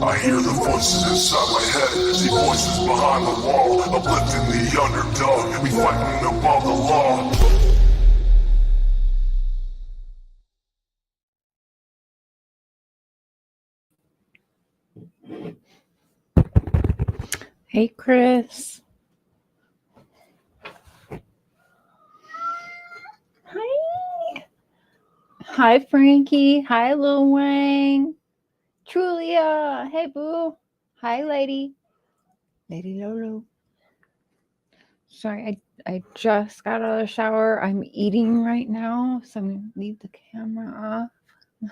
I hear the voices inside my head, see voices behind the wall, uplifting the underdog, we fighting above the law. Hey, Chris. Hi. Hi, Frankie. Hi, Lil Wang. Trulia. Hey, boo. Hi, lady. Lady Lolo. Sorry, I just got out of the shower. I'm eating right now, so I'm going to leave the camera off.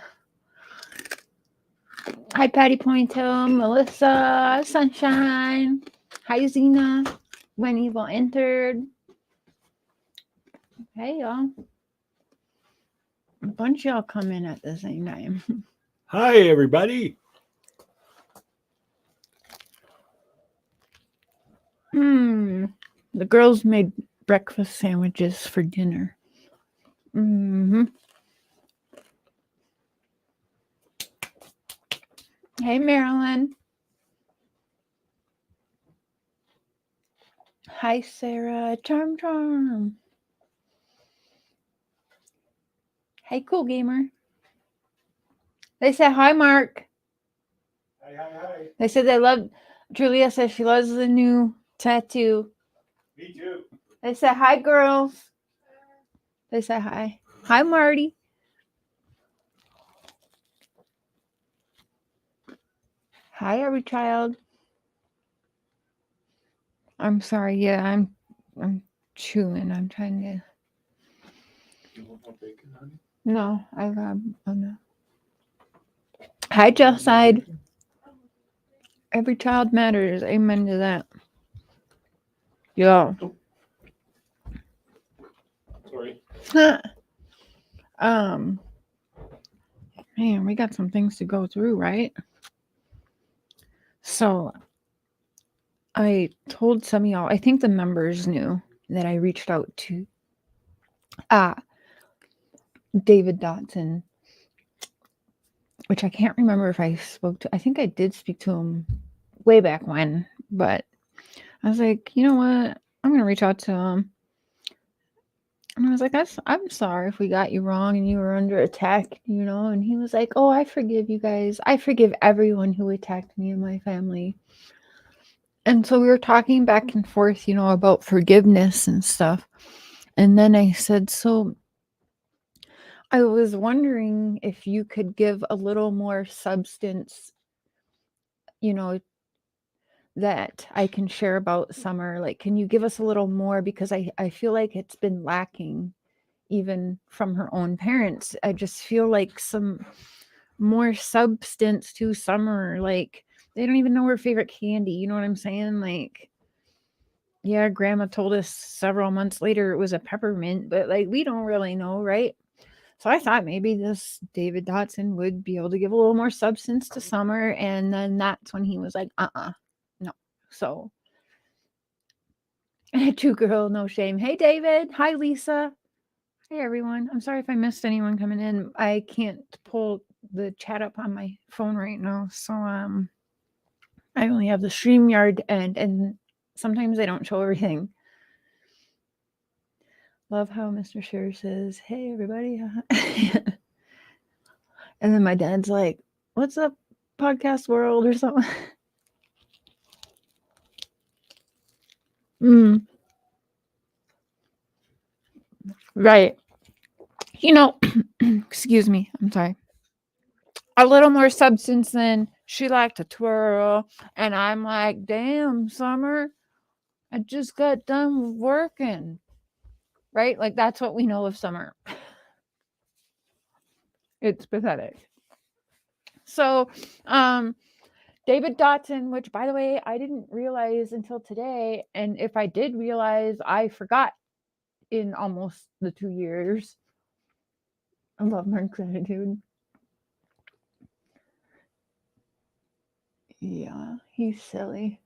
Hi, Patty Pointo, Melissa, Sunshine. Hi, Zena. When Evil entered. Hey, y'all. A bunch of y'all come in at the same time. Hi, everybody. The girls made breakfast sandwiches for dinner. Hey, Marilyn. Hi, Sarah. Charm. Hey, Cool Gamer. They said hi, Mark. Hi. They said they love. Julia says she loves the new tattoo. Me too. They said hi, girls. They said hi. Hi, Marty. Hi, every child. I'm sorry. Yeah, I'm chewing. I'm trying to. You want more bacon, honey? No, I got. Oh no. Hi, Jellside. Every child matters. Amen to that. Yeah. Sorry. Man, we got some things to go through, right? So I told some of y'all, I think the members knew that I reached out to David Dotson, which I can't remember if I spoke to. I think I did speak to him way back when, but I was like, you know what? I'm going to reach out to him. And I was like, I'm sorry if we got you wrong and you were under attack, you know? And he was like, oh, I forgive you guys. I forgive everyone who attacked me and my family. And so we were talking back and forth, you know, about forgiveness and stuff. And then I said, so I was wondering if you could give a little more substance, you know, that I can share about Summer. Like, can you give us a little more? Because I feel like it's been lacking even from her own parents. I just feel like some more substance to Summer. Like, they don't even know her favorite candy. You know what I'm saying? Like, yeah, grandma told us several months later it was a peppermint, but like, we don't really know, right? So I thought maybe this David Dotson would be able to give a little more substance to Summer. And then that's when he was like, no. So, Two Girl, No Shame. Hey, David. Hi, Lisa. Hey, everyone. I'm sorry if I missed anyone coming in. I can't pull the chat up on my phone right now. So, I only have the StreamYard and sometimes they don't show everything. Love how Mr. Cher says, hey, everybody. And then my dad's like, what's up, podcast world or something? Right. You know, excuse me. I'm sorry. A little more substance than she liked to twirl. And I'm like, damn, Summer, I just got done working. Right? Like, that's what we know of Summer. It's pathetic. So, David Dotson, which, by the way, I didn't realize until today. And if I did realize, I forgot in almost the 2 years. I love Mark's attitude. Yeah, he's silly.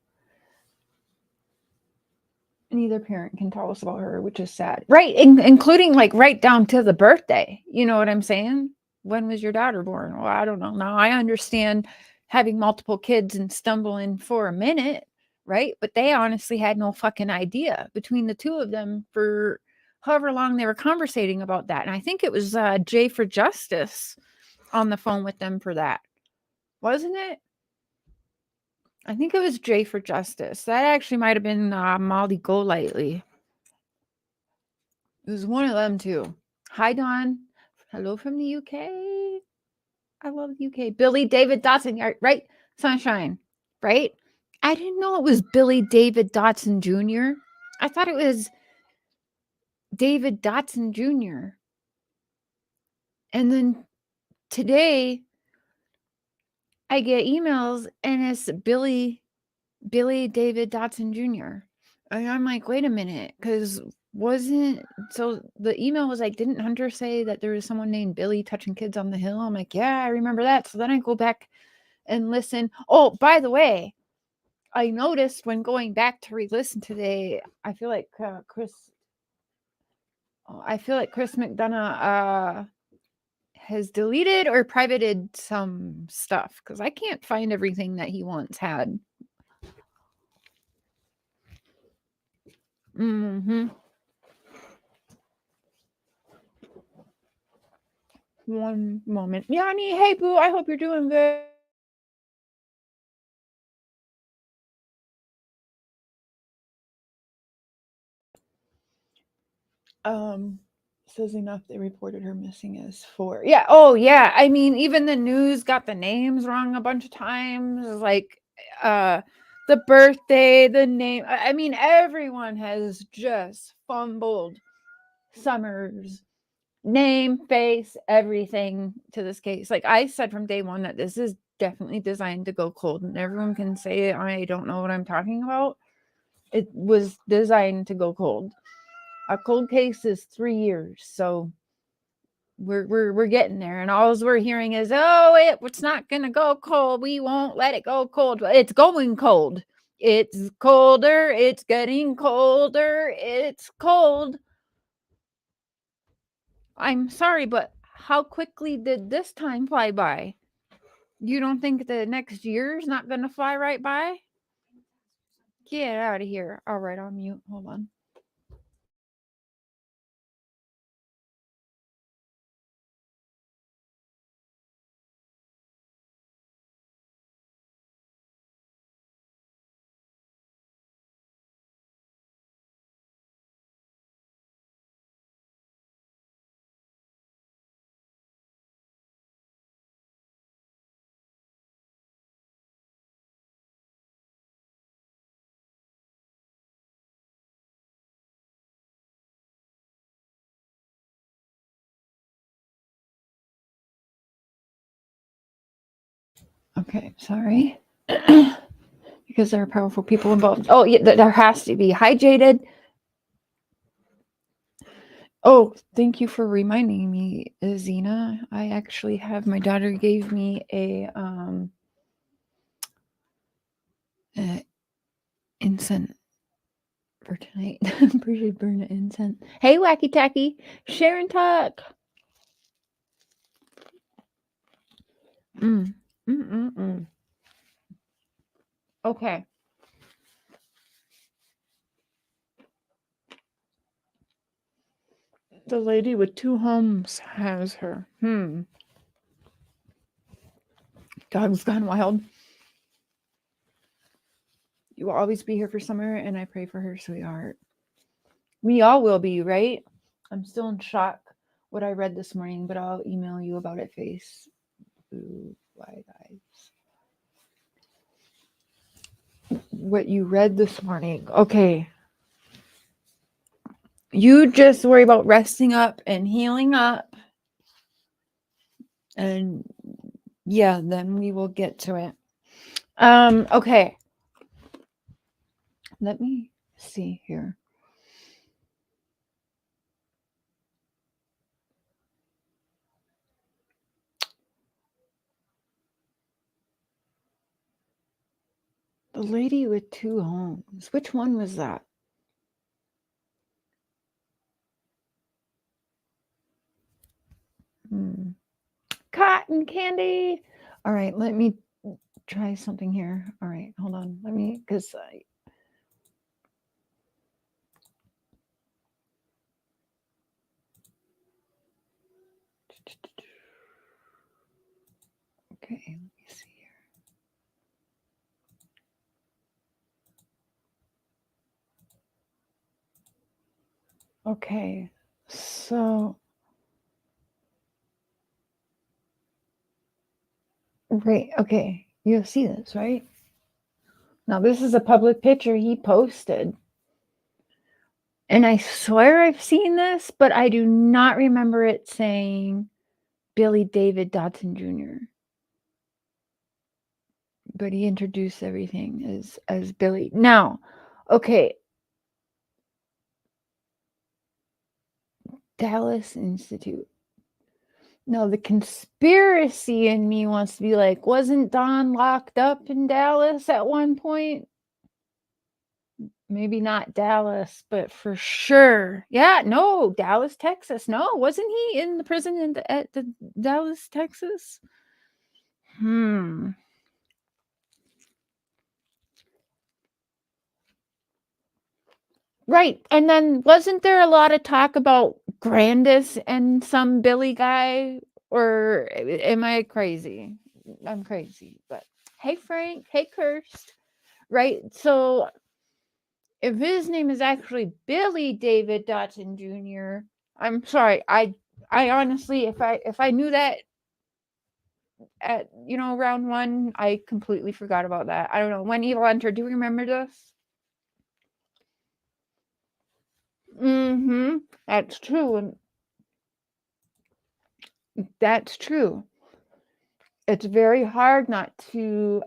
Neither parent can tell us about her, which is sad. Right, including like right down to the birthday. You know what I'm saying? When was your daughter born? Well, I don't know. Now I understand having multiple kids and stumbling for a minute, right? But they honestly had no fucking idea between the two of them for however long they were conversating about that. And I think it was Jay for Justice on the phone with them for that, wasn't it? I think it was Jay for Justice. That actually might have been Molly Golightly. It was one of them too. Hi, Dawn. Hello from the UK. I love the UK. Billy David Dotson, right? Sunshine, right? I didn't know it was Billy David Dotson Jr. I thought it was David Dotson Jr. And then today I get emails and it's Billy David Dotson Jr. And I'm like, wait a minute, because so the email was like, didn't Hunter say that there was someone named Billy touching kids on the hill? I'm like, yeah, I remember that. So then I go back and listen. Oh, by the way, I noticed when going back to re-listen today, I feel like Chris McDonough has deleted or privated some stuff because I can't find everything that he once had. Mm-hmm. One moment. Yanni, hey boo, I hope you're doing good. Says enough they reported her missing as 4. Yeah, oh yeah. I mean, even the news got the names wrong a bunch of times. Like the birthday, the name. I mean, everyone has just fumbled Summer's name, face, everything to this case. Like I said from day one that this is definitely designed to go cold, and everyone can say I don't know what I'm talking about. It was designed to go cold. A cold case is 3 years, so we're getting there, and all we're hearing is, oh, it's not gonna go cold. We won't let it go cold. But it's going cold. It's colder. It's getting colder. It's cold. I'm sorry, but how quickly did this time fly by? You don't think the next year's not gonna fly right by? Get out of here. All right, I'll mute. Hold on. Okay, sorry. Because there are powerful people involved. Oh, yeah, there has to be. Hi, Jaded. Oh, thank you for reminding me, Zena. I actually have, my daughter gave me a incense for tonight. Appreciate burn the incense. Hey, Wacky Tacky. Sharon Tuck. Okay. The lady with 2 homes has her. Dog's gone wild. You will always be here for Summer, and I pray for her, sweetheart. We all will be, right? I'm still in shock what I read this morning, but I'll email you about it, face. Ooh, wide eyes. What you read this morning. Okay. You just worry about resting up and healing up. And yeah, then we will get to it. Okay. Let me see here. The lady with 2 homes. Which one was that? Cotton candy. All right, let me try something here. All right, hold on. Let me, because okay, let me see here. Okay, so right, okay, you'll see this, right? Now this is a public picture he posted. And I swear I've seen this, but I do not remember it saying Billy David Dotson Jr. But he introduced everything as Billy. Now, okay. Dallas Institute. No, the conspiracy in me wants to be like, wasn't Don locked up in Dallas at one point? Maybe not Dallas, but for sure. Yeah, no, Dallas, Texas. No, wasn't he in the prison at the Dallas, Texas? Right. And then wasn't there a lot of talk about Grandis and some Billy guy? Or am I crazy? I'm crazy. But hey, Frank. Hey, Kirst. Right. So if his name is actually Billy David Dotson Jr., I'm sorry. I honestly, if I knew that at round one, I completely forgot about that. I don't know. When Evil entered, do you remember this? That's true. That's true. It's very hard not to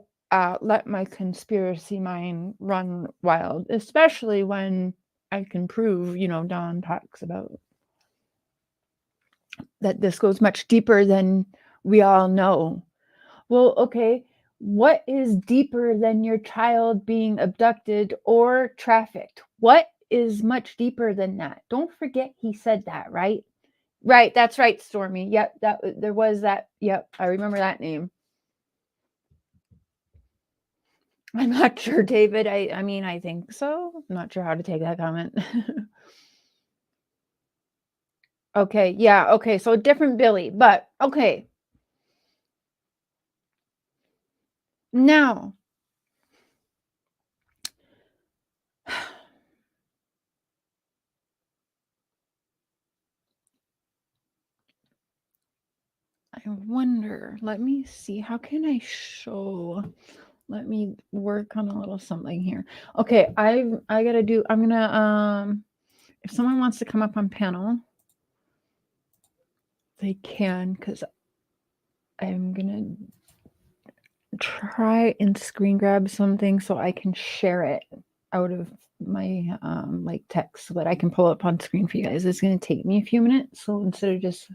let my conspiracy mind run wild, especially when I can prove, Don talks about that this goes much deeper than we all know. Well, okay, what is deeper than your child being abducted or trafficked? What is much deeper than that? Don't forget he said that, right? Right, that's right, Stormy. Yep, there was that. Yep, I remember that name. I'm not sure, David. I mean, I think so. I'm not sure how to take that comment. Okay, yeah, okay, so different Billy, but okay. Now, I wonder, let me see, how can I show? Let me work on a little something here. Okay, I'm gonna if someone wants to come up on panel, they can, because I'm gonna try and screen grab something so I can share it out of my like text so that I can pull up on screen for you guys. It's gonna take me a few minutes, so instead of just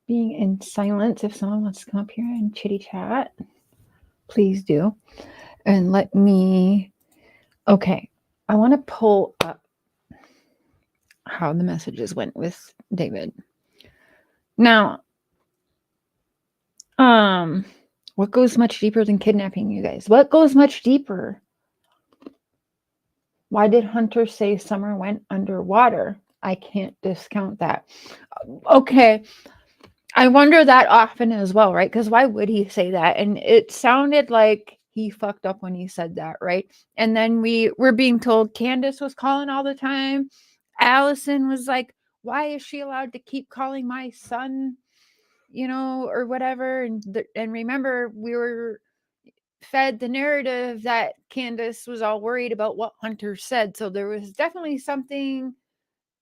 being in silence, if someone wants to come up here and chitty chat, please do. And let me, okay, I want to pull up how the messages went with David. Now, what goes much deeper than kidnapping, you guys? What goes much deeper? Why did Hunter say Summer went underwater? I can't discount that. Okay. I wonder that often as well, right? Because why would he say that? And it sounded like he fucked up when he said that, right? And then we're being told Candace was calling all the time. Allison was like, why is she allowed to keep calling my son, or whatever? And remember, we were fed the narrative that Candace was all worried about what Hunter said. So there was definitely something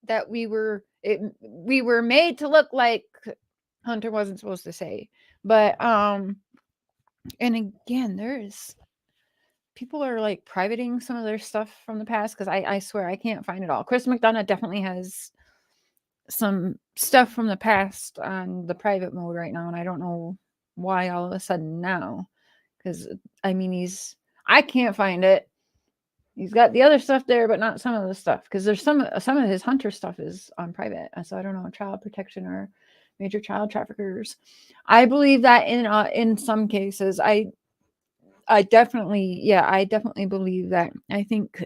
that we were made to look like Hunter wasn't supposed to say. But and again, there's people are like privating some of their stuff from the past, because I swear I can't find it all. Chris McDonough definitely has some stuff from the past on the private mode right now, and I don't know why all of a sudden now, because I mean I can't find it. He's got the other stuff there, but not some of the stuff, because there's some of his Hunter stuff is on private. So I don't know, child protection or. Major child traffickers. I believe that in some cases, I don't know. I definitely believe that. I think,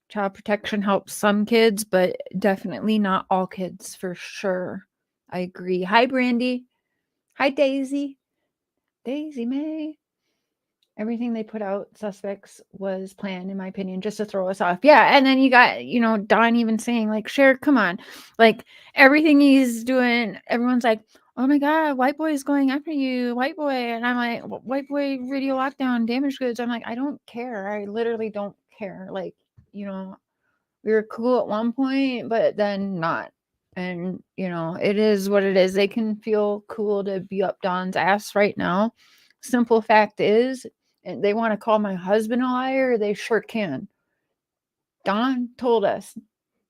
child protection helps some kids, but definitely not all kids for sure. I agree. Hi, Brandy. Hi, Daisy. Daisy May. Everything they put out, suspects, was planned, in my opinion, just to throw us off. Yeah, and then you got, Don even saying, like, cher, come on. Like, everything he's doing, everyone's like, oh my God, white boy is going after you, white boy. And I'm like, white boy radio lockdown, damaged goods. I'm like, I don't care. I literally don't care. Like, we were cool at one point, but then not. And, it is what it is. They can feel cool to be up Don's ass right now. Simple fact is, and they want to call my husband a liar, they sure can. Don told us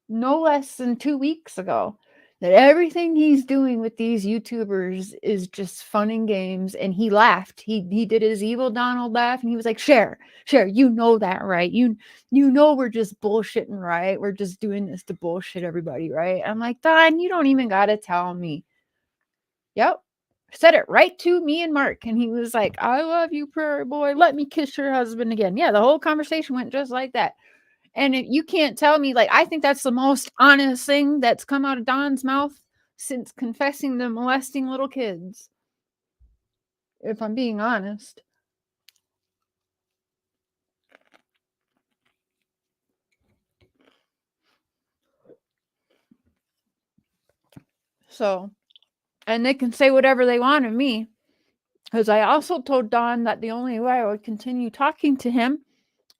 no less than 2 weeks ago that everything he's doing with these YouTubers is just fun and games, and he laughed. He did his evil Donald laugh, and he was like, cher, you know that, right? You know we're just bullshitting, right? We're just doing this to bullshit everybody, right? I'm like, Don, you don't even gotta tell me. Yep. Said it right to me and Mark, and he was like, I love you, Prairie Boy. Let me kiss your husband again. Yeah, the whole conversation went just like that. And if you can't tell me, like, I think that's the most honest thing that's come out of Don's mouth since confessing to molesting little kids. If I'm being honest. So, and they can say whatever they want of me. Because I also told Don that the only way I would continue talking to him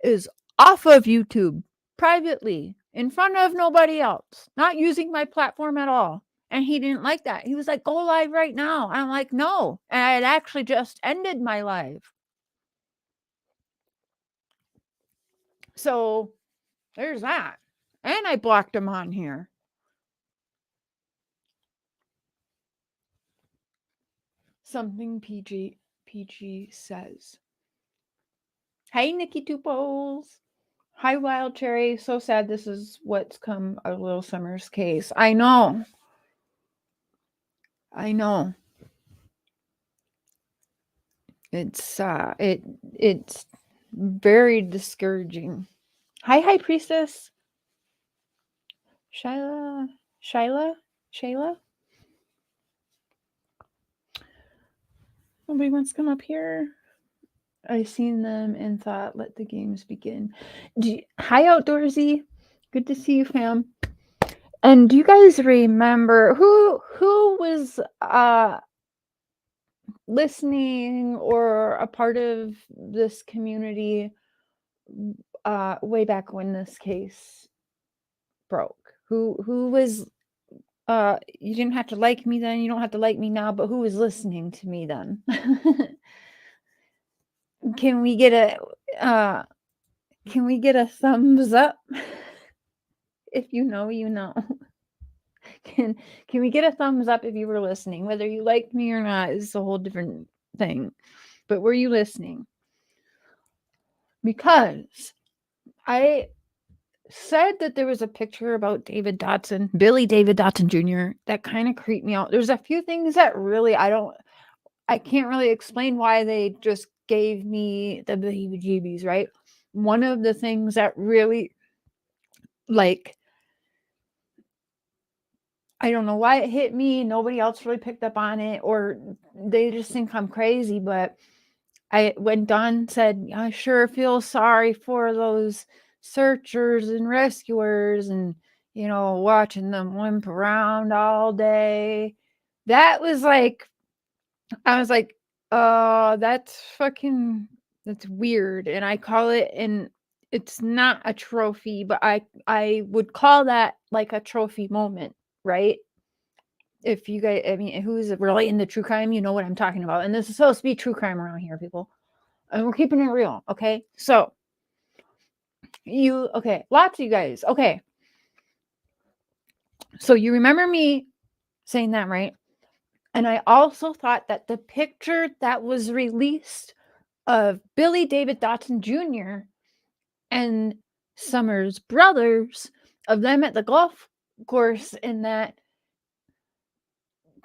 is off of YouTube, privately, in front of nobody else, not using my platform at all. And he didn't like that. He was like, go live right now. And I'm like, no. And I had actually just ended my live. So there's that. And I blocked him on here. Something PG says. Hey, Nikki Tupos. Hi, Wild Cherry. So sad this is what's come of Little Summer's case. I know. It's it's very discouraging. Hi, Priestess. Shayla. Nobody wants to come up here. I seen them and thought, let the games begin. Hi, Outdoorsy. Good to see you, fam. And do you guys remember who was listening or a part of this community way back when this case broke? Who was you didn't have to like me then, you don't have to like me now, but who was listening to me then? Can we get a thumbs up? If you know, you know. Can we get a thumbs up if you were listening? Whether you liked me or not is a whole different thing. But were you listening? Because I said that there was a picture about Billy David Dotson Jr. that kind of creeped me out. There's a few things that really I can't really explain why they just gave me the heebie-jeebies, right? One of the things that really, like, I don't know why it hit me. Nobody else really picked up on it, or they just think I'm crazy. But when Don said, I sure feel sorry for those searchers and rescuers and, watching them limp around all day. That was like, I was like, that's weird. And I call it, and it's not a trophy, but I would call that like a trophy moment. Right? If you guys, who's really into true crime, you know what I'm talking about. And this is supposed to be true crime around here, people. And we're keeping it real, okay? So, lots of you guys, okay. So you remember me saying that, right? And I also thought that the picture that was released of Billy David Dotson Jr. and Summer's brothers, of them at the golf course, in that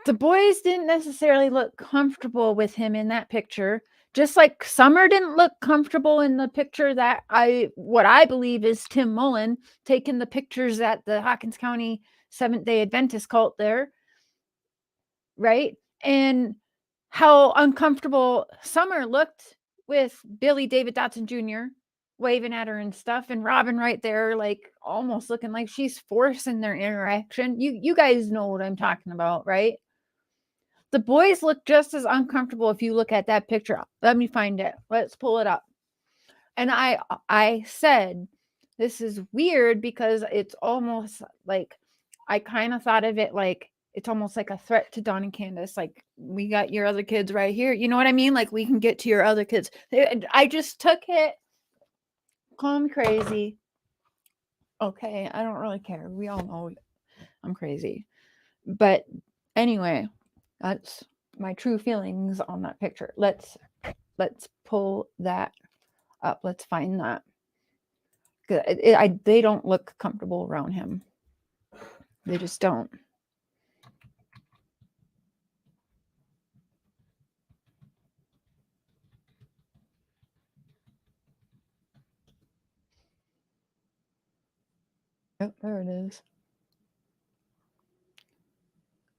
the boys didn't necessarily look comfortable with him in that picture. Just like Summer didn't look comfortable in the picture that what I believe is Tim Mullen taking the pictures at the Hawkins County Seventh-day Adventist cult there, right? And how uncomfortable Summer looked with Billy David Dotson Jr. waving at her and stuff, and Robin right there, like almost looking like she's forcing their interaction. You guys know what I'm talking about, right? The boys look just as uncomfortable if you look at that picture. Let me find it. Let's pull it up. And I said, this is weird because it's almost like, I kind of thought of it like, it's almost like a threat to Dawn and Candace. Like, we got your other kids right here. You know what I mean? Like, we can get to your other kids. I just took it. Call me crazy. Okay, I don't really care. We all know I'm crazy. But anyway, that's my true feelings on that picture. Let's pull that up. Let's find that. They don't look comfortable around him. They just don't. Oh, there it is.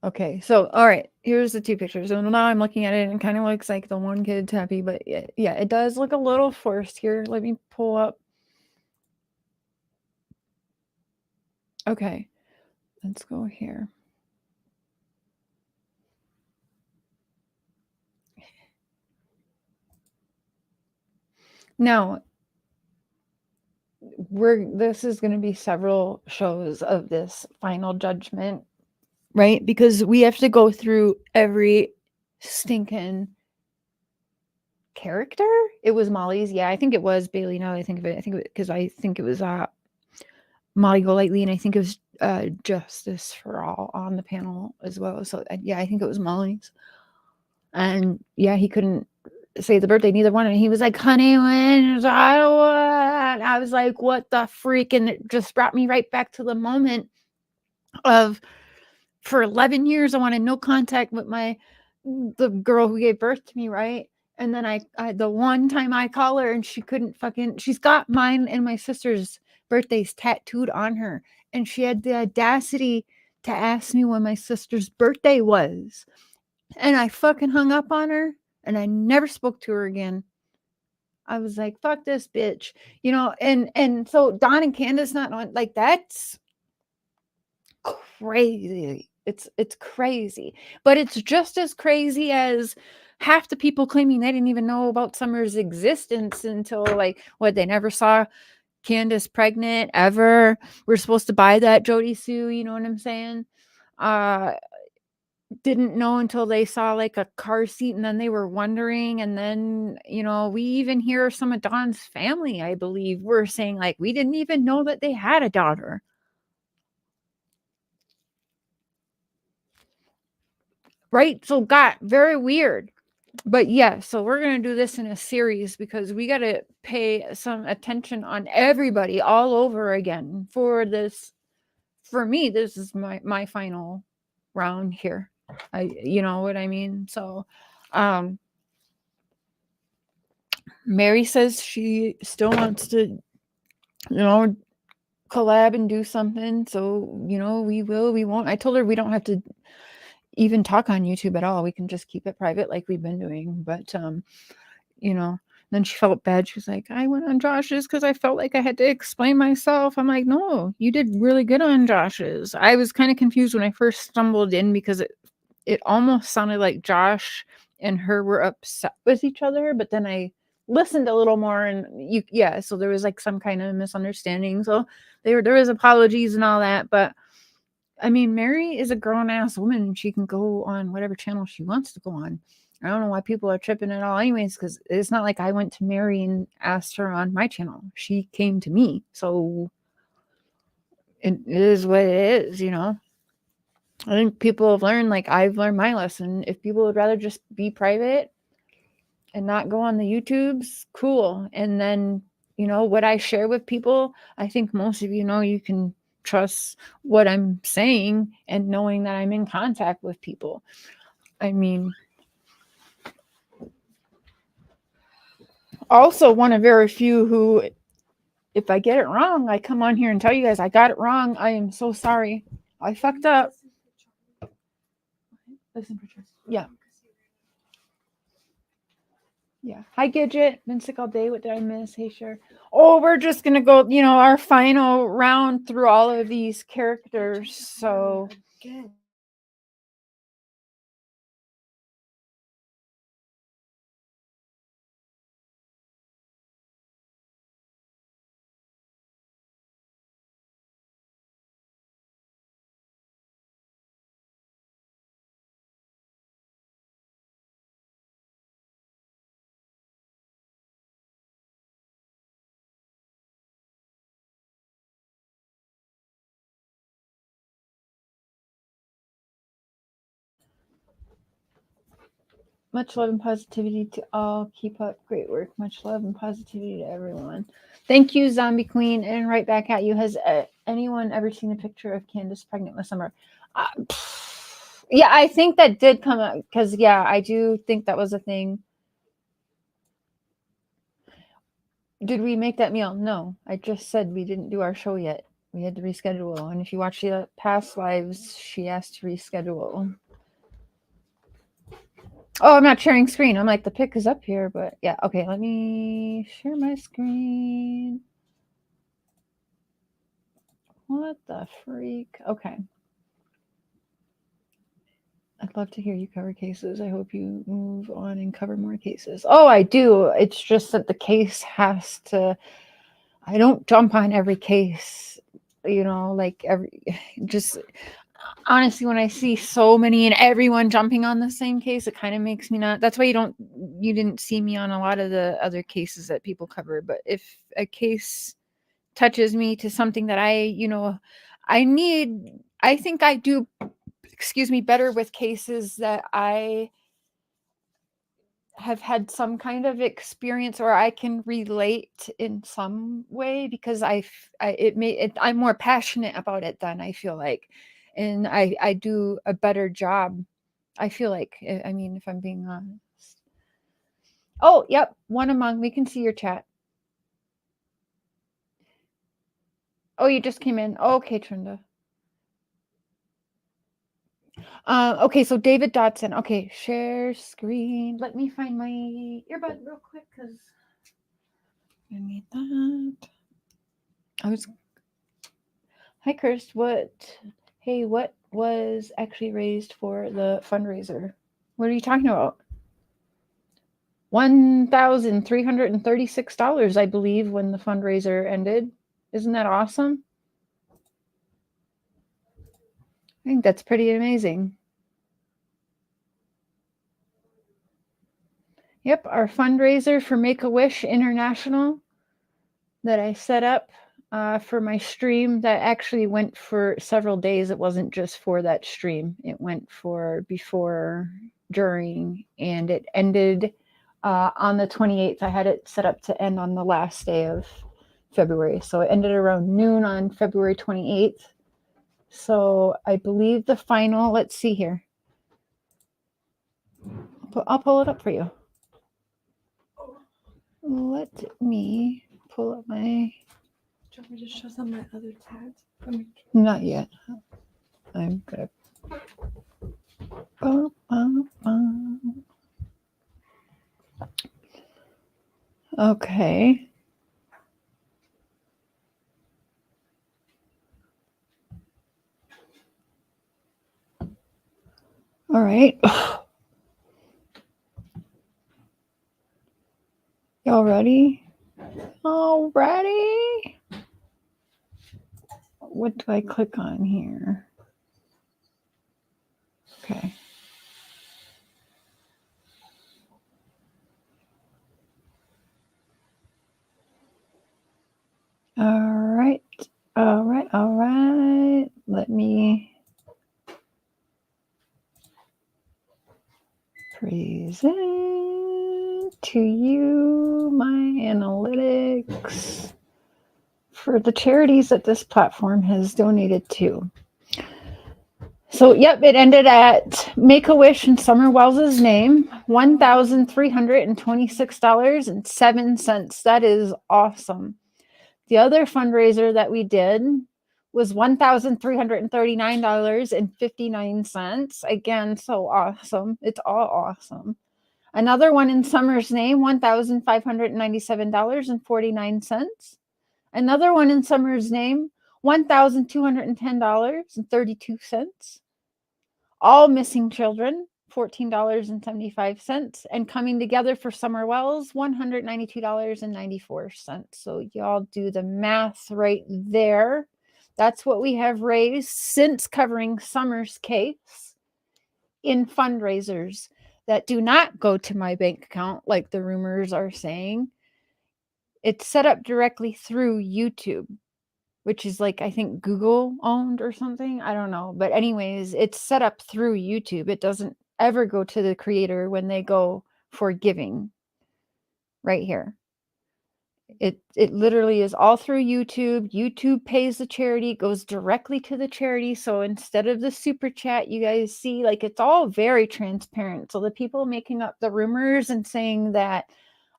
Okay, so all right, here's the two pictures. So now I'm looking at it and it kind of looks like the one kid's happy, but yeah, it does look a little forced here. Let me pull up. Okay, let's go here. Now, this is going to be several shows of this final judgment, right? Because we have to go through every stinking character. It was Molly's. Yeah, I think it was Bailey. Now that I think of it, I think it was Molly Golightly, and I think it was Justice for All on the panel as well. So yeah, I think it was Molly's. And yeah, he couldn't say the birthday, neither one. And he was like, honey, when I was like, what the freak? And it just brought me right back to the moment of, for 11 years, I wanted no contact with the girl who gave birth to me, right? And then I the one time I call her and she couldn't she's got mine and my sister's birthdays tattooed on her. And she had the audacity to ask me when my sister's birthday was. And I fucking hung up on her and I never spoke to her again. I was like, fuck this bitch, you know, and so Dawn and Candace not knowing, like, that's crazy. It's crazy, but it's just as crazy as half the people claiming they didn't even know about Summer's existence until, like, what, they never saw Candace pregnant ever. We're supposed to buy that Jody Sue, you know what I'm saying? Didn't know until they saw like a car seat, and then they were wondering. And then, you know, we even hear some of Dawn's family, I believe, were saying like, we didn't even know that they had a daughter. Right? So got very weird. But yeah, so we're going to do this in a series because we got to pay some attention on everybody all over again for this. For me, this is my final round here. You know what I mean? So Mary says she still wants to, you know, collab and do something. So, you know, we won't. I told her we don't have to even talk on YouTube at all. We can just keep it private like we've been doing. But, you know, then she felt bad. She was like, I went on Josh's because I felt like I had to explain myself. I'm like, no, you did really good on Josh's. I was kind of confused when I first stumbled in because it almost sounded like Josh and her were upset with each other. But then I listened a little more and so there was like some kind of misunderstanding. So there was apologies and all that. But I mean, Mary is a grown-ass woman and she can go on whatever channel she wants to go on. I don't know why people are tripping at all anyways, because it's not like I went to Mary and asked her on my channel. She came to me. So it is what it is, you know. I think people have learned, like I've learned my lesson. If people would rather just be private and not go on the YouTubes, cool. And then, you know, what I share with people, I think most of you know you can trust what I'm saying and knowing that I'm in contact with people. I mean, Also, one of very few who, if I get it wrong, I come on here and tell you guys I got it wrong. I am so sorry. I fucked up. Listen for trust. Yeah. Yeah. Hi, Gidget. Been sick all day. What did I miss? Hey, cher. Oh, we're just going to go, our final round through all of these characters. So. Much love and positivity to all. Keep up great work. Much love and positivity to everyone. Thank you, Zombie Queen. And right back at you. Has anyone ever seen a picture of Candace pregnant with Summer? Yeah, I think that did come out because, yeah, I do think that was a thing. Did we make that meal? No. I just said we didn't do our show yet. We had to reschedule. And if you watch the past lives, she asked to reschedule. Oh, I'm not sharing screen. I'm like, the pic is up here, but yeah. Okay, let me share my screen. What the freak? Okay. I'd love to hear you cover cases. I hope you move on and cover more cases. Oh, I do. It's just that the case has to, I don't jump on every case, just honestly, when I see so many and everyone jumping on the same case, it kind of makes me not. That's why you didn't see me on a lot of the other cases that people cover. But if a case touches me to something that I think I do, better with cases that I have had some kind of experience or I can relate in some way because I'm more passionate about it than I feel like, and I do a better job. I feel like, I mean, if I'm being honest. Oh, yep. One among, we can see your chat. Oh, you just came in. Okay, Trinda. Okay, so David Dotson. Okay, share screen. Let me find my earbud real quick because I need that. Hi, Kirst. What was actually raised for the fundraiser? What are you talking about? $1,336, I believe, when the fundraiser ended. Isn't that awesome? I think that's pretty amazing. Yep, our fundraiser for Make-A-Wish International that I set up for my stream that actually went for several days. It wasn't just for that stream. It went for before, during, and it ended on the 28th. I had it set up to end on the last day of February. So it ended around noon on February 28th. So I believe the final, let's see here. I'll pull it up for you. Let me pull up my... Do you want me to show some of my other tabs? Not yet. I'm good. Okay. All right. Y'all ready? All ready? What do I click on here? Okay. All right. Let me present to you my analytics for the charities that this platform has donated to. So, yep, it ended at Make-A-Wish in Summer Wells's name, $1,326.07. That is awesome. The other fundraiser that we did was $1,339.59. Again, so awesome. It's all awesome. Another one in Summer's name, $1,597.49. Another one in Summer's name, $1,210.32. All missing children, $14.75. And coming together for Summer Wells, $192.94. So y'all do the math right there. That's what we have raised since covering Summer's case in fundraisers that do not go to my bank account like the rumors are saying. It's set up directly through YouTube, which is like, I think Google owned or something. I don't know. But anyways, it's set up through YouTube. It doesn't ever go to the creator when they go for giving right here. It literally is all through YouTube. YouTube pays the charity, goes directly to the charity. So instead of the super chat, you guys see, like, it's all very transparent. So the people making up the rumors and saying that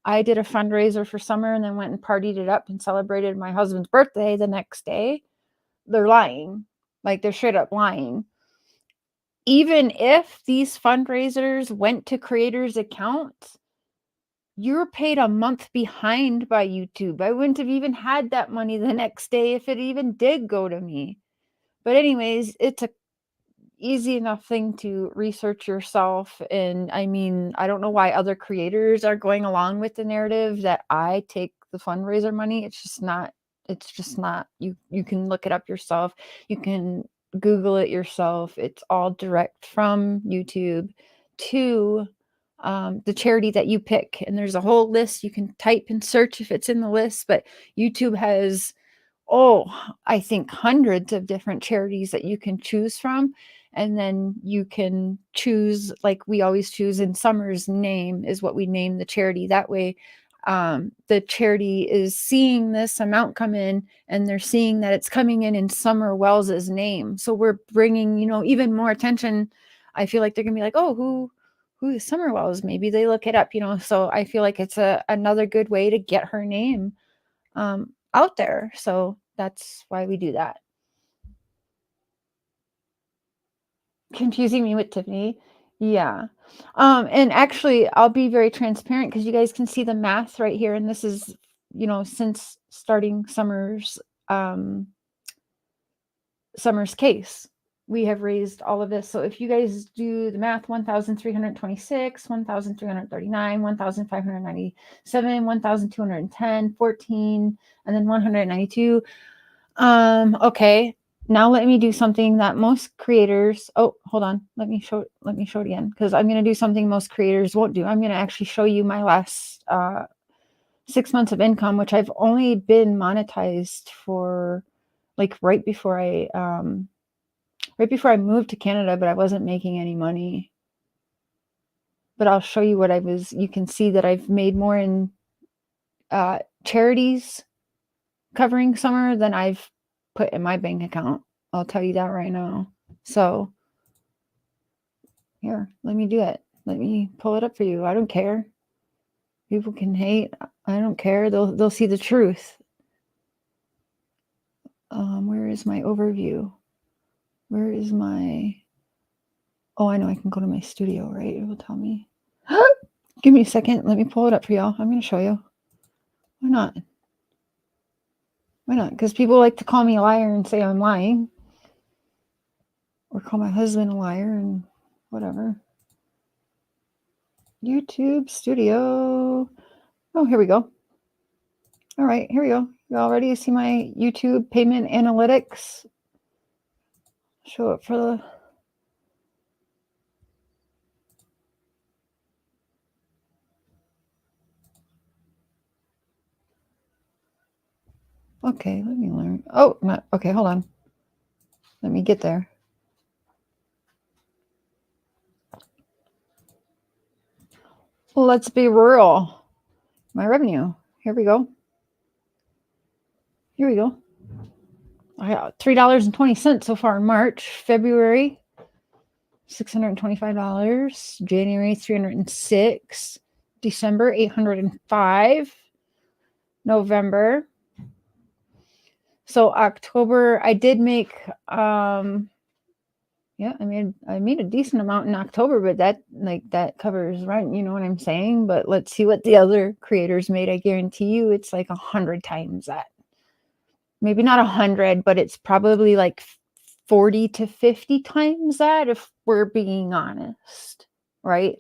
I did a fundraiser for Summer and then went and partied it up and celebrated my husband's birthday the next day, they're lying. Like, they're straight up lying. Even if these fundraisers went to creators' accounts, you're paid a month behind by YouTube. I wouldn't have even had that money the next day if it even did go to me. But anyways, it's a easy enough thing to research yourself. And I mean, I don't know why other creators are going along with the narrative that I take the fundraiser money. It's just not. You can look it up yourself. You can Google it yourself. It's all direct from YouTube to the charity that you pick. And there's a whole list. You can type and search if it's in the list, but YouTube has, I think hundreds of different charities that you can choose from. And then you can choose, like we always choose in Summer's name is what we name the charity. That way, the charity is seeing this amount come in and they're seeing that it's coming in Summer Wells's name. So we're bringing, even more attention. I feel like they're going to be like, oh, who is Summer Wells? Maybe they look it up, so I feel like it's another good way to get her name out there. So that's why we do that. Confusing me with Tiffany. Yeah. And actually I'll be very transparent because you guys can see the math right here. And this is, since starting Summer's case, we have raised all of this. So if you guys do the math, 1,326, 1,339, 1,597, 1,210, 14, and then 192. Okay. Now let me do something that most creators, hold on. Let me show it again, because I'm going to do something most creators won't do. I'm going to actually show you my last 6 months of income, which I've only been monetized for like right before I moved to Canada, but I wasn't making any money. But I'll show you what you can see that I've made more in charities covering Summer than I've put in my bank account. I'll tell you that right now. So here, let me do it. Let me pull it up for you. I don't care. People can hate. I don't care. They'll see the truth. Where is my overview? Where is my... Oh, I know. I can go to my studio, right? It will tell me. Give me a second. Let me pull it up for y'all. I'm going to show you. Why not? Why not? Because people like to call me a liar and say I'm lying. Or call my husband a liar and whatever. YouTube studio. Oh, here we go. All right, here we go. You all ready to see my YouTube payment analytics? Show it for the... Okay, let me learn. Oh, not okay. Hold on. Let me get there. Let's be rural. My revenue. Here we go. Here we go. I got $3.20 so far in March, February. $625. January, 306. December, 805. November. So October, I did make, yeah, I made a decent amount in October, but that covers rent, you know what I'm saying? But let's see what the other creators made. I guarantee you it's like 100 times that. Maybe not 100, but it's probably like 40 to 50 times that, if we're being honest, right?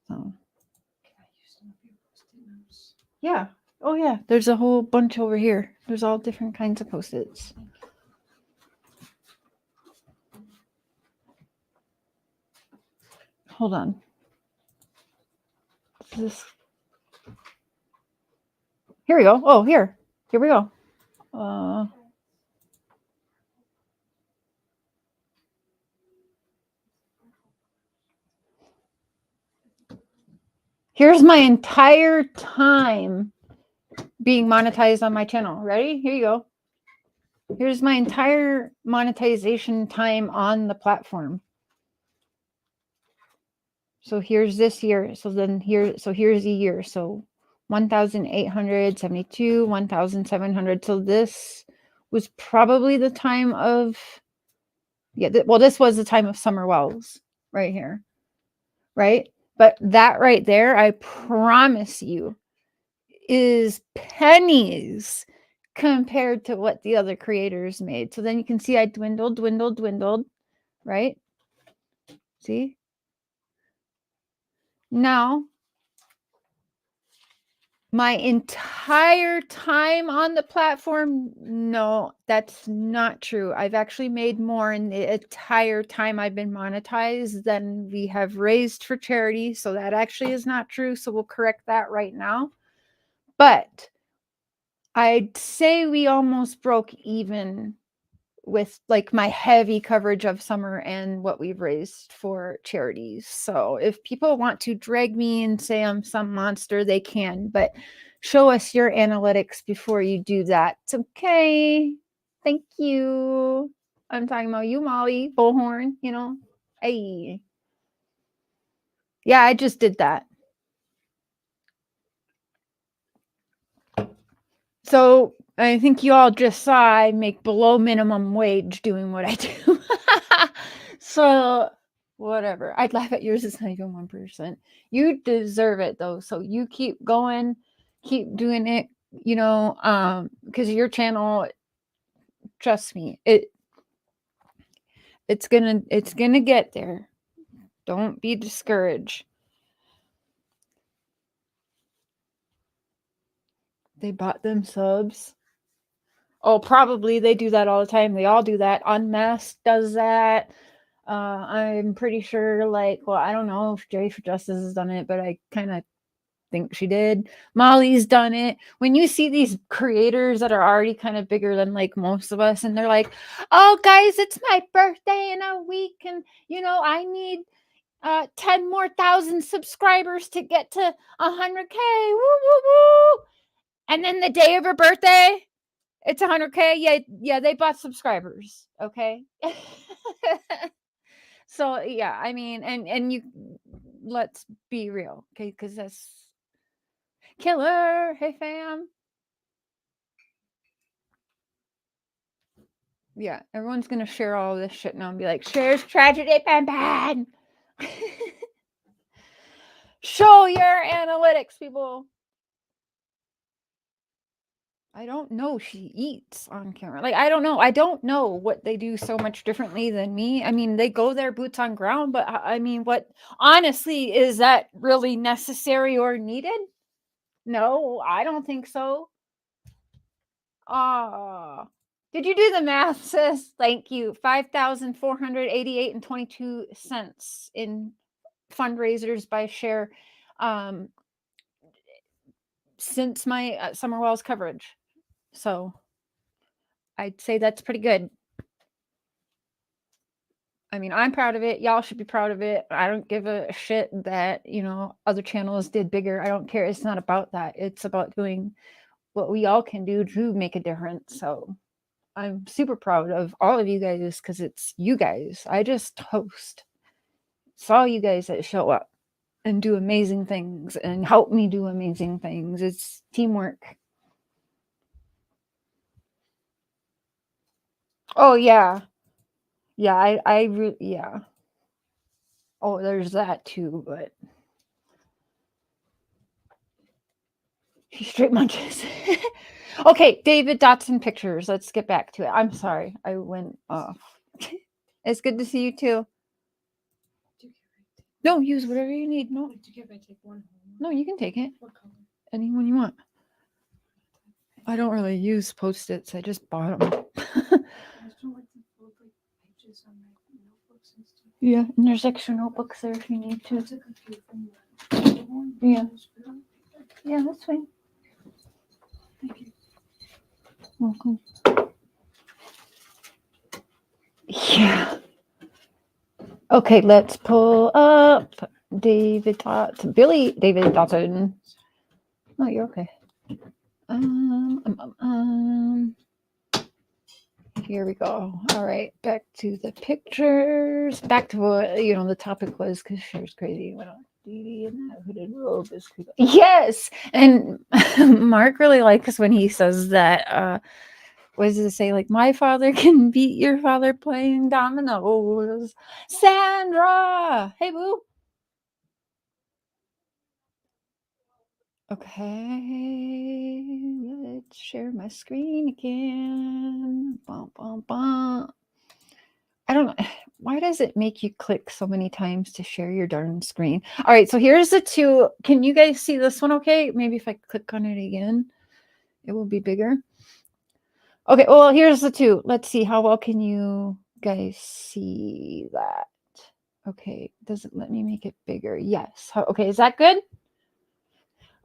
So, yeah. Oh yeah, there's a whole bunch over here. There's all different kinds of Post-its. Hold on. Here we go. Oh, here we go. Here's my entire time being monetized on my channel. Ready? Here you go. Here's my entire monetization time on the platform. So here's this year. So then here's the year. So 1,872, 1,700. So this was probably the time of, yeah, well, this was the time of Summer Wells right here, right? But that right there, I promise you, is pennies compared to what the other creators made. So then you can see I dwindled, right? See? Now, my entire time on the platform, no, that's not true. I've actually made more in the entire time I've been monetized than we have raised for charity. So that actually is not true. So we'll correct that right now. But I'd say we almost broke even with like my heavy coverage of summer and what we've raised for charities. So if people want to drag me and say I'm some monster, they can, but show us your analytics before you do that. It's okay. Thank you. I'm talking about you, Molly Bullhorn, you know. Hey. Yeah, I just did that. So I think you all just saw I make below minimum wage doing what I do. So whatever. I'd laugh at yours. It's not even 1%. You deserve it though. So you keep going, keep doing it, you know, because your channel, trust me, it's gonna get there. Don't be discouraged. They bought them subs. Oh, probably they do that all the time. They all do that. Unmasked does that. I'm pretty sure, like, well, I don't know if Jerry for Justice has done it, but I kind of think she did. Molly's done it. When you see these creators that are already kind of bigger than like most of us, and they're like, oh, guys, it's my birthday in a week, and you know, I need 10 more thousand subscribers to get to 100K. Woo, woo, woo. And then the day of her birthday, it's 100K. Yeah, they bought subscribers. Okay. So yeah, I mean, and you, let's be real, okay? Because that's killer. Hey fam. Yeah, everyone's gonna share all this shit now and be like, "Cher's tragedy, pan." Show your analytics, people. I don't know. She eats on camera. Like, I don't know. I don't know what they do so much differently than me. I mean, they go there boots on ground, but I mean, what honestly, is that really necessary or needed? No, I don't think so. Did you do the math, sis? Thank you. 5,488 and 22 cents in fundraisers by cher since my Summer Wells coverage. So I'd say that's pretty good. I mean, I'm proud of it. Y'all should be proud of it. I don't give a shit that, you know, other channels did bigger. I don't care. It's not about that. It's about doing what we all can do to make a difference. So I'm super proud of all of you guys because it's you guys. I just host. It's all you guys that show up and do amazing things and help me do amazing things. It's teamwork. Oh yeah. Yeah, yeah. Oh, there's that too, but he straight munches. Okay, David Dotson pictures. Let's get back to it. I'm sorry. I went off. It's good to see you too. No, use whatever you need. No. No, you can take it. What color? Anyone you want. I don't really use Post-its. I just bought them. I just don't like to fold like pages on my notebooks and stuff. Yeah, and there's extra notebooks there if you need I to. took a few from the other one. Yeah. Just put it on paper. Yeah, that's fine. Thank you. Welcome. Yeah. Okay, let's pull up David Dotson. David Dotson. Oh, you're okay. Here we go. All right, back to the pictures. Back to what the topic was because cher's crazy. What else? Dee and that hooded robe is creepy. Yes, and Mark really likes when he says that. What does it say? Like, my father can beat your father playing dominoes. Sandra, hey boo. Okay, let's share my screen again. Bum, bum, bum. I don't know. Why does it make you click so many times to share your darn screen? All right, so here's the two. Can you guys see this one okay? Maybe if I click on it again, it will be bigger. Okay, well, here's the two. Let's see. How well can you guys see that? Okay, does it let me make it bigger? Yes. Okay, is that good?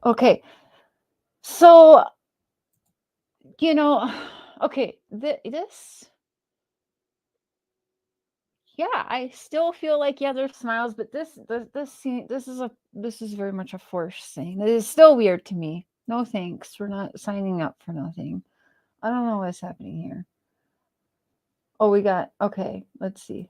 Okay. So, okay, this, yeah, I still feel like, yeah, there's smiles, but this is very much a forced thing. It is still weird to me. No thanks. We're not signing up for nothing. I don't know what's happening here. Oh, okay, let's see.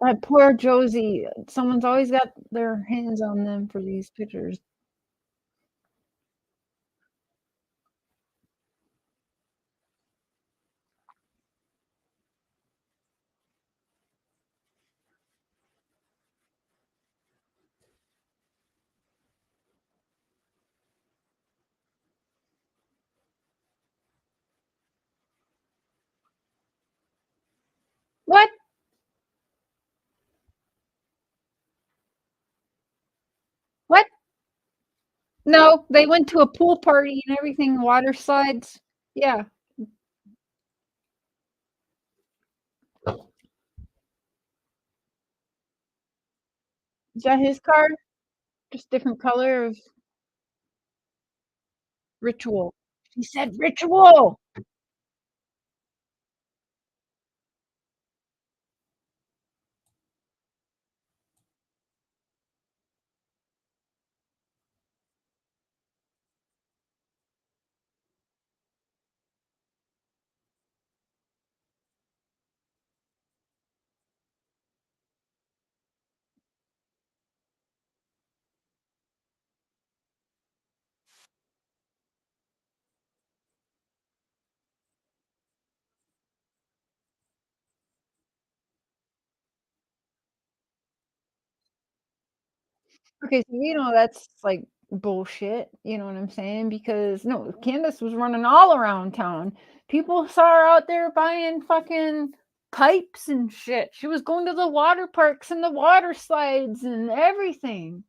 That poor Josie. Someone's always got their hands on them for these pictures. What? What? No, they went to a pool party and everything, water slides. Yeah. Is that his card? Just different color of ritual. He said ritual. Okay, so that's like bullshit. You know what I'm saying? Because no, Candace was running all around town. People saw her out there buying fucking pipes and shit. She was going to the water parks and the water slides and everything.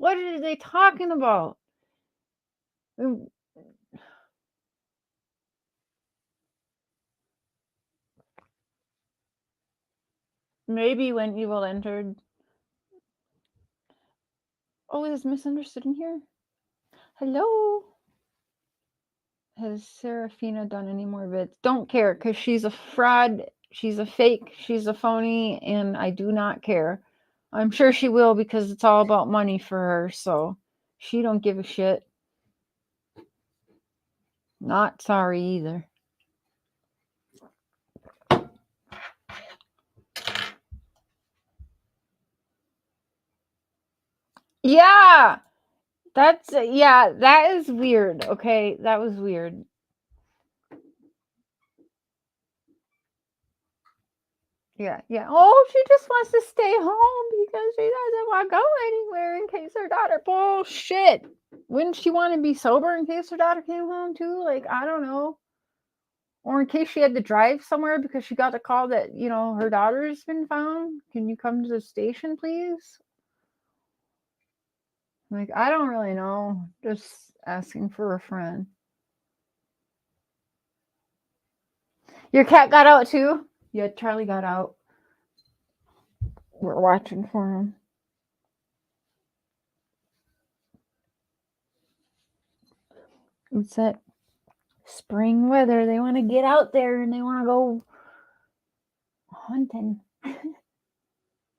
What are they talking about? Maybe when evil entered. Oh, is Misunderstood in here? Hello? Has Serafina done any more vids? Don't care, because she's a fraud, she's a fake, she's a phony, and I do not care. I'm sure she will, because it's all about money for her, so she don't give a shit. Not sorry either. Yeah! Yeah, that is weird, okay? That was weird. Yeah. Oh, she just wants to stay home because she doesn't want to go anywhere in case her daughter. Bullshit. Wouldn't she want to be sober in case her daughter came home too? Like, I don't know. Or in case she had to drive somewhere because she got the call that, her daughter's been found. Can you come to the station, please? Like, I don't really know. Just asking for a friend. Your cat got out too? Yeah, Charlie got out. We're watching for him. It's that spring weather. They want to get out there and they want to go hunting.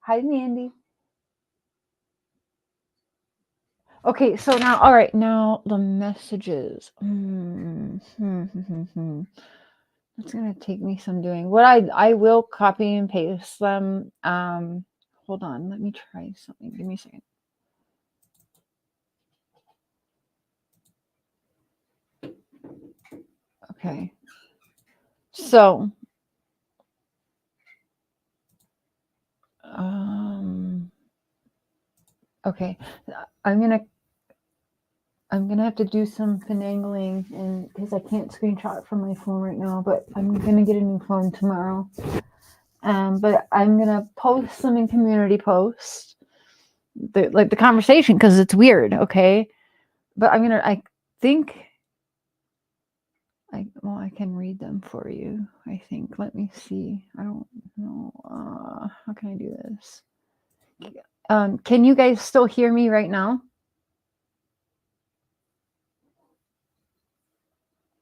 Hi, Mandy. Okay, so now, all right, now the messages. That's gonna take me some doing. What I will copy and paste them. Hold on, let me try something. Give me a second. Okay, so okay, I'm gonna have to do some finagling, and because I can't screenshot from my phone right now, but I'm gonna get a new phone tomorrow. But I'm gonna post them in community posts, the conversation, because it's weird, okay? But I think I can read them for you. I think. Let me see. I don't know. How can I do this? Can you guys still hear me right now?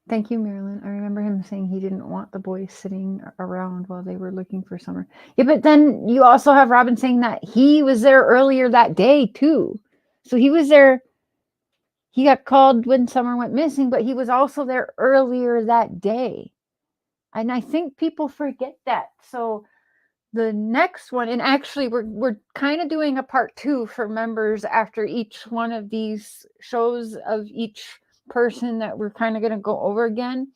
Thank you, Marilyn. I remember him saying he didn't want the boys sitting around while they were looking for Summer. Yeah, but then you also have Robin saying that he was there earlier that day too. So he was there. He got called when Summer went missing, but he was also there earlier that day. And I think people forget that. So the next one, and actually we're kind of doing a part 2 for members after each one of these shows of each person that we're kind of going to go over again.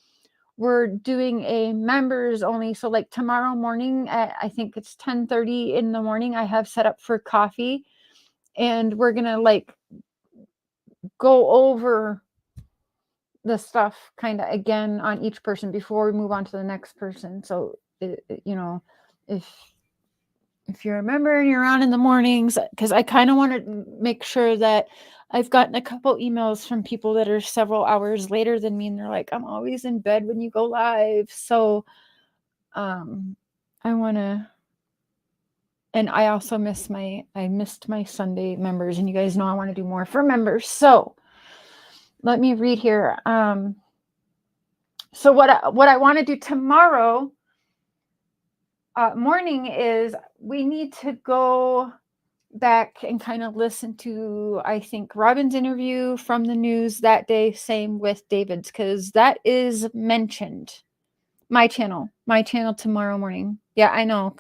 We're doing a members only. So like tomorrow morning at, I think it's 10:30 in the morning, I have set up for coffee, and we're going to like go over the stuff kind of again on each person before we move on to the next person. So if you're a member and you're on in the mornings, because I kind of want to make sure that I've gotten a couple emails from people that are several hours later than me, and they're like, I'm always in bed when you go live. So I want to, and I also missed my Sunday members, and you guys know I want to do more for members. So let me read here. So what I want to do tomorrow morning is we need to go back and kind of listen to, I think, Robin's interview from the news that day. Same with David's, because that is mentioned. My channel tomorrow morning. Yeah, I know.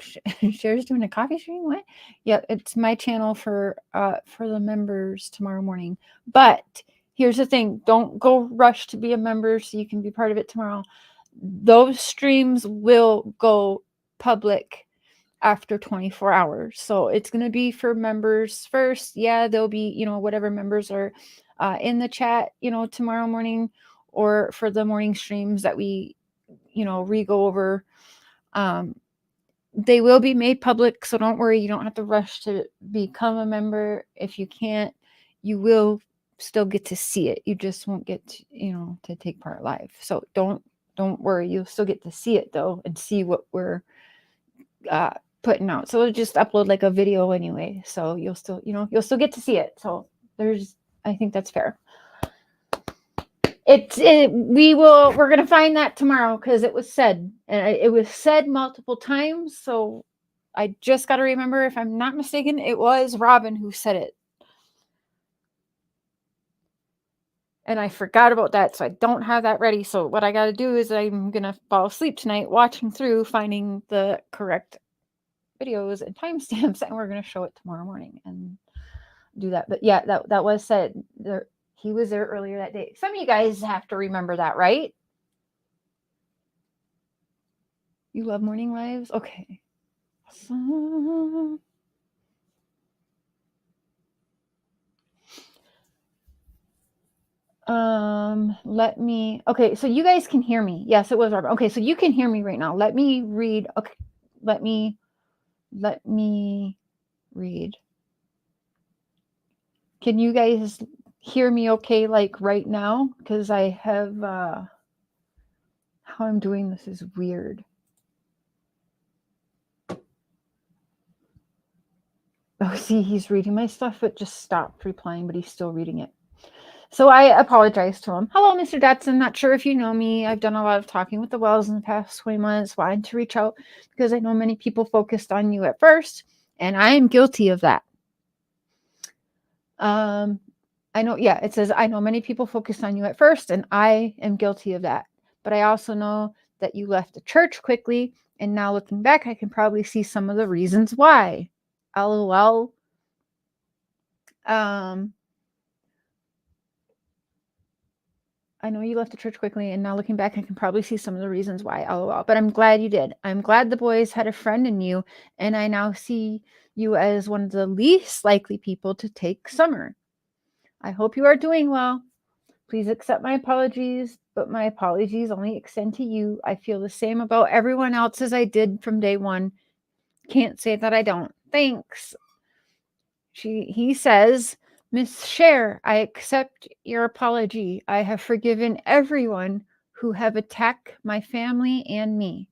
Cher's doing a coffee stream. What? Yeah, it's my channel for the members tomorrow morning. But here's the thing: don't go rush to be a member so you can be part of it tomorrow. Those streams will go public after 24 hours. So it's going to be for members first. Yeah, there'll be, whatever members are in the chat, tomorrow morning, or for the morning streams that we, re-go over. They will be made public, so don't worry. You don't have to rush to become a member. If you can't, you will still get to see it. You just won't get to, to take part live. So don't worry. You'll still get to see it though, and see what we're putting out. So we'll just upload like a video anyway. So you'll still, you'll still get to see it. So I think that's fair. We're going to find that tomorrow, because it was said, and it was said multiple times. So I just got to remember, if I'm not mistaken, it was Robin who said it. And I forgot about that, so I don't have that ready. So what I got to do is I'm going to fall asleep tonight watching through, finding the correct videos and timestamps, and we're going to show it tomorrow morning and do that. But yeah, that was said. He was there earlier that day. Some of you guys have to remember that, right? You love morning lives? Okay. Awesome. Okay, so you guys can hear me. Yes, it was Robert. Okay, so you can hear me right now. Let me read. Okay, let me read. Can you guys hear me okay, like right now? Because I have how I'm doing this is weird. Oh, see, he's reading my stuff, but just stopped replying, but he's still reading it. So I apologize to him. Hello, Mr. Dotson. Not sure if you know me. I've done a lot of talking with the Wells in the past 20 months. Wanted to reach out because I know many people focused on you at first, and I am guilty of that. I know, yeah, it says, I know many people focused on you at first, and I am guilty of that. But I also know that you left the church quickly, and now looking back, I can probably see some of the reasons why. LOL. I know you left the church quickly, and now looking back, I can probably see some of the reasons why. LOL. But I'm glad you did. I'm glad the boys had a friend in you, and I now see you as one of the least likely people to take summer. I hope you are doing well. Please accept my apologies, but my apologies only extend to you. I feel the same about everyone else as I did from day one. Can't say that I don't. Thanks. He says, Miss cher, I accept your apology. I have forgiven everyone who have attacked my family and me.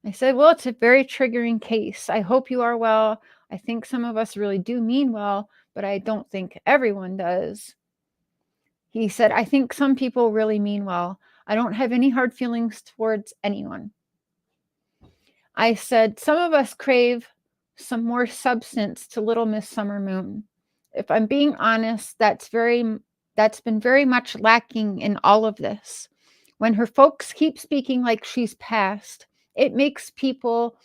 I said, well, it's a very triggering case. I hope you are well. I think some of us really do mean well, but I don't think everyone does. He said, I think some people really mean well. I don't have any hard feelings towards anyone. I said, some of us crave some more substance to Little Miss Summer Moon. If I'm being honest, that's been very much lacking in all of this. When her folks keep speaking like she's passed, it makes people,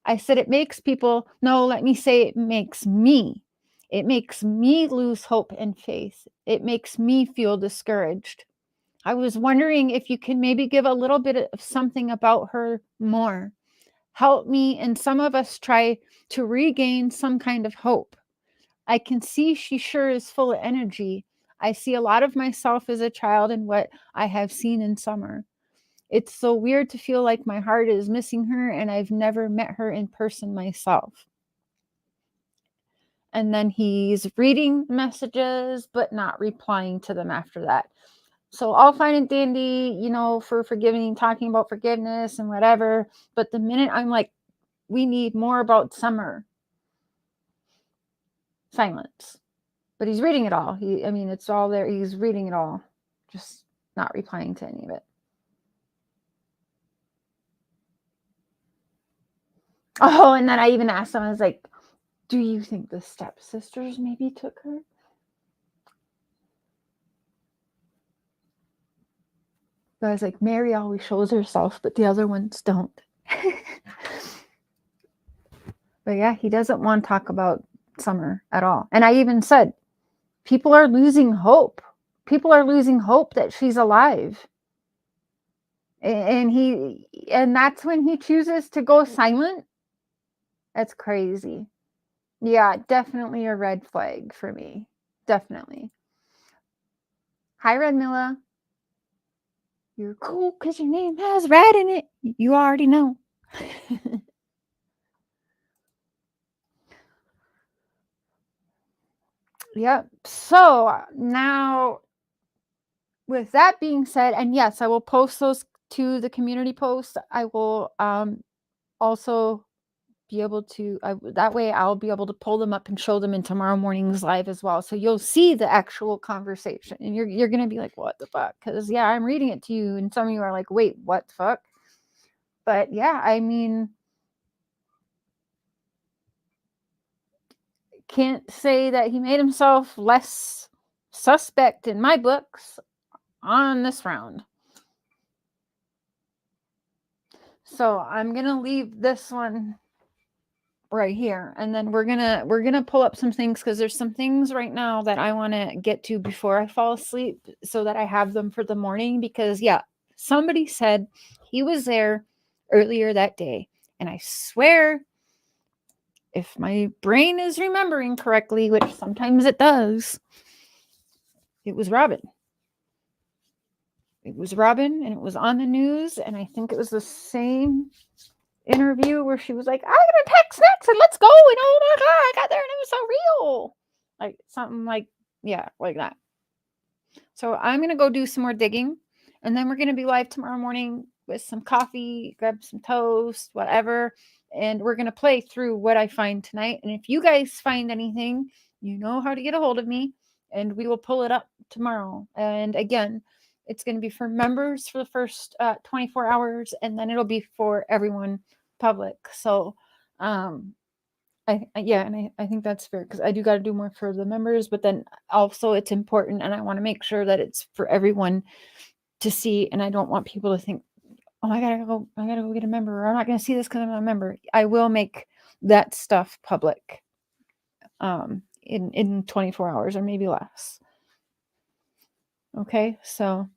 no, let me say it makes me. It makes me lose hope and faith. It makes me feel discouraged. I was wondering if you can maybe give a little bit of something about her more. Help me and some of us try to regain some kind of hope. I can see she sure is full of energy. I see a lot of myself as a child in what I have seen in Summer. It's so weird to feel like my heart is missing her and I've never met her in person myself. And then he's reading messages, but not replying to them after that. So all fine and dandy, for forgiving, talking about forgiveness and whatever. But the minute I'm like, we need more about Summer. Silence. But he's reading it all. It's all there. He's reading it all. Just not replying to any of it. Oh, and then I even asked him, I was like, do you think the stepsisters maybe took her? But I was like, Mary always shows herself, but the other ones don't. But yeah, he doesn't want to talk about Summer at all. And I even said, people are losing hope. People are losing hope that she's alive. And that's when he chooses to go silent. That's crazy. Yeah, definitely a red flag for me. Definitely. Hi, Red Milla. You're cool because your name has red in it. You already know. Yep. So now, with that being said, and yes, I will post those to the community post. I will also be able to, that way I'll be able to pull them up and show them in tomorrow morning's live as well. So you'll see the actual conversation, and you're gonna be like, what the fuck? Because yeah, I'm reading it to you, and some of you are like, wait, what the fuck? But yeah, I mean, can't say that he made himself less suspect in my books on this round. So I'm gonna leave this one right here, and then we're gonna pull up some things, because there's some things right now that I want to get to before I fall asleep, so that I have them for the morning. Because yeah, somebody said he was there earlier that day, and I swear, if my brain is remembering correctly, which sometimes it does, it was Robin. It was Robin, and it was on the news, and I think it was the same interview where she was like, I'm gonna pack snacks and let's go, and oh my god, I got there and it was so real. Like something like, yeah, like that. So I'm gonna go do some more digging, and then we're gonna be live tomorrow morning with some coffee, grab some toast, whatever, and we're gonna play through what I find tonight. And if you guys find anything, you know how to get a hold of me, and we will pull it up tomorrow. And again, it's going to be for members for the first 24 hours, and then it'll be for everyone public. So I think that's fair, because I do got to do more for the members, but then also it's important, and I want to make sure that it's for everyone to see, and I don't want people to think, oh, I gotta go get a member, or I'm not going to see this because I'm not a member. I will make that stuff public in 24 hours or maybe less. Okay, so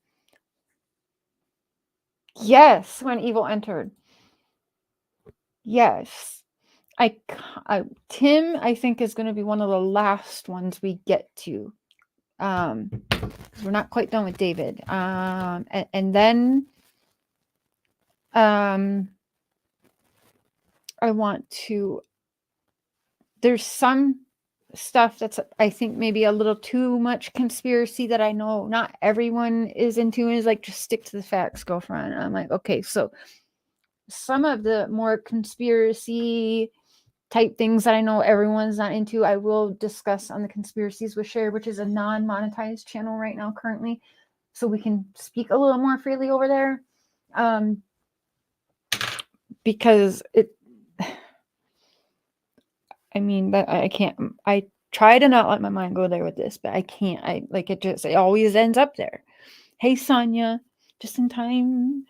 yes, when evil entered. Yes. Tim, I think, is going to be one of the last ones we get to. 'Cause we're not quite done with David. And then I want to, there's some stuff that's, I think, maybe a little too much conspiracy that I know not everyone is into, and is like, just stick to the facts, girlfriend. I'm like, okay, so some of the more conspiracy type things that I know everyone's not into, I will discuss on the Conspiracies with ChəR, which is a non-monetized channel right now currently, so we can speak a little more freely over there. Because it, I mean, that I can't, I try to not let my mind go there with this, but I can't. It always ends up there. Hey, Sonia, just in time.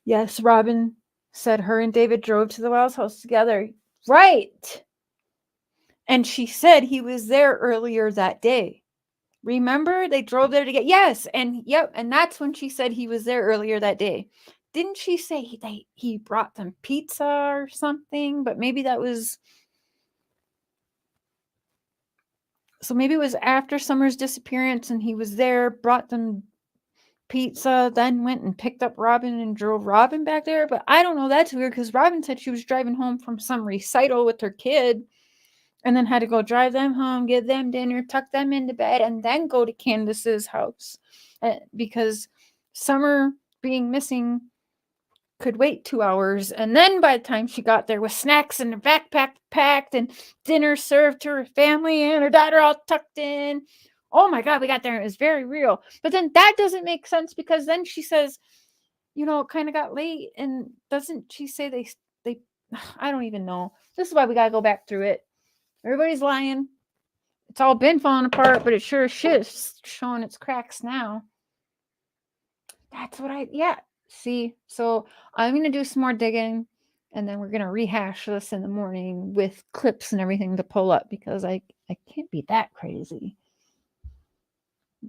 Yes, Robin said her and David drove to the Wells house together. Right. And she said he was there earlier that day. Remember, they drove there to get, yes, and yep, and that's when she said he was there earlier that day. Didn't she say he brought them pizza or something? But maybe that was, so maybe it was after Summer's disappearance, and he was there, brought them pizza, then went and picked up Robin and drove Robin back there. But I don't know, that's weird, because Robin said she was driving home from some recital with her kid, and then had to go drive them home, get them dinner, tuck them into bed, and then go to Candace's house. Because Summer being missing could wait 2 hours. And then by the time she got there, with snacks and a backpack packed and dinner served to her family and her daughter all tucked in. Oh my God, we got there. It was very real. But then that doesn't make sense, because then she says, it kind of got late. And doesn't she say they, I don't even know. This is why we got to go back through it. Everybody's lying. It's all been falling apart, but it sure as shit is showing its cracks now. That's what see. So I'm going to do some more digging, and then we're going to rehash this in the morning with clips and everything to pull up, because I can't be that crazy.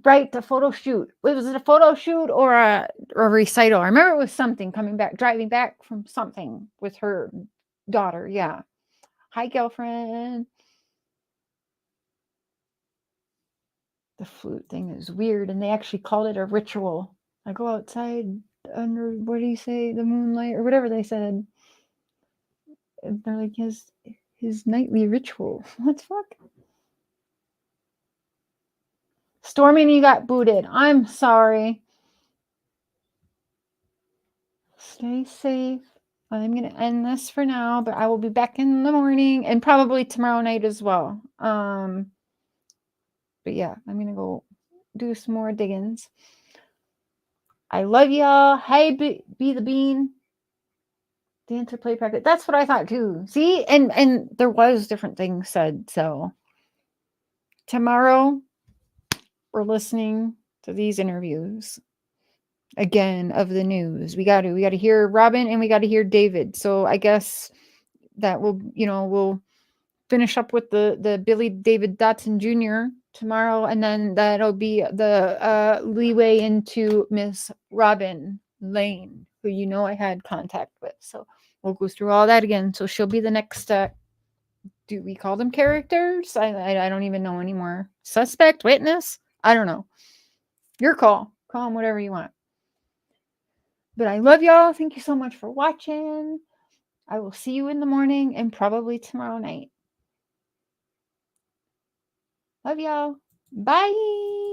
Right, the photo shoot. Was it a photo shoot or a recital? I remember it was something, driving back from something with her daughter. Yeah. Hi, girlfriend. The flute thing is weird, and they actually called it a ritual. I go outside under, what do you say, the moonlight, or whatever they said. And they're like, his nightly ritual. What the fuck? Stormy, you got booted. I'm sorry. Stay safe. I'm going to end this for now, but I will be back in the morning and probably tomorrow night as well. But yeah, I'm going to go do some more diggings. I love y'all. Hey, be the bean. Dancer play practice. That's what I thought too. See, and there was different things said. So tomorrow we're listening to these interviews again of the news. We got to hear Robin and we got to hear David. So I guess that we'll finish up with the Billy David Dotson Jr. tomorrow, and then that'll be the leeway into Miss Robin Lane, who I had contact with. So we'll go through all that again. So she'll be the next. Do we call them characters? I don't even know anymore. Suspect, witness. I don't know. Your call. Call them whatever you want. But I love y'all. Thank you so much for watching. I will see you in the morning and probably tomorrow night. Love y'all. Bye.